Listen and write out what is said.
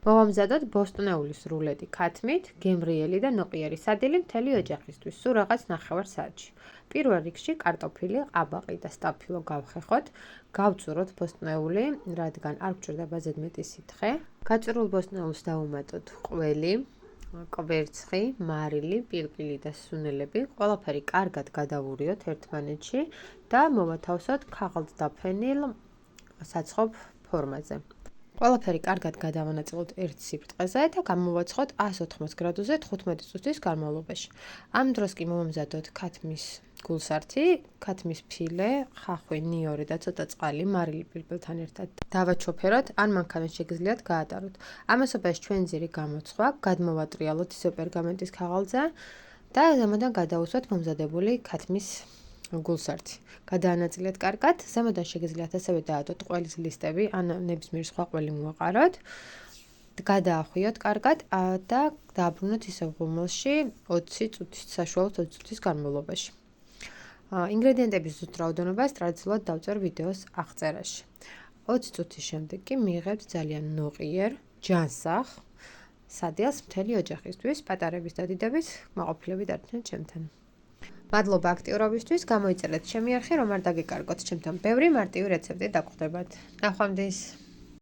მოვამზადოთ ბოსტნეულის რულეტი ქათმით, გემრიელი და ნოყიერი სადილი მთელი ოჯახისთვის, სულ რაღაც 9 საათში. პირველ რიგში კარტოფილი, ყაბაყი და სტაფილო გავხეხოთ, გავწუროთ ბოსტნეული, რადგან არ გვჭირდება ზედმეტი სითხე. გაჭრულ ბოსტნეულს დავუმატოთ ყველი, კვერცხი, მარილი, პილპილი და სუნელები, ყველაფერი კარგად გადავურიოთ ერთმანეთში და მოვათავსოთ ქაღალდდაფენილ საცხობ ფორმაზე. ყველაფერი კარგად გადავანაწილოთ ერთ სიბრტყეზე და გამოვაცხოთ 180 გრადუსზე 15 წუთის განმავლობაში. ამ დროს კი მოვამზადოთ ქათმის გულსართი, ქათმის ფილე, ხახვი, ნიორი და ცოტა წყალი მარილი პილპილთან ერთად დავაჩოფეროთ, ან მანქანით შეგიძლიათ გაატაროთ. ამასობაში ჩვენ ძირი გამოცხვა, გადმოვატრიალოთ ისევ პერგამენტის ქაღალდზე და ზემოდან გადაუსვათ მომზადებული ქათმის გულსართი. გადაანაწილეთ კარგად, ზემოდან შეგიძლიათ ასევე დაადოთ ყველის ლისტები, ან ნებისმიერი სხვა ყველი მოვაყაროთ. გადაახვიოთ კარგად და დააბრუნოთ ისევ ღუმელში 20 წუთის, საშუალოდ 20 წუთის განმავლობაში. ინგრედიენტების ზუსტ რაოდენობას ტრადიციულად დავწერ ვიდეოს აღწერაში. 20 წუთის შემდეგ კი მიიღებთ ძალიან ნოყიერ, ჯანსაღ სადილს მთელი ოჯახისთვის, პატარების და დიდების მაყოფილებით არიან ჩემთან. მადლობა აქტიურობისთვის, გამოიწერეთ ჩემი არხი, რომ არ დაგეკარგოთ ჩემთან ბევრი მარტივი რეცეპტი დაგხვდებათ. ნახვამდის.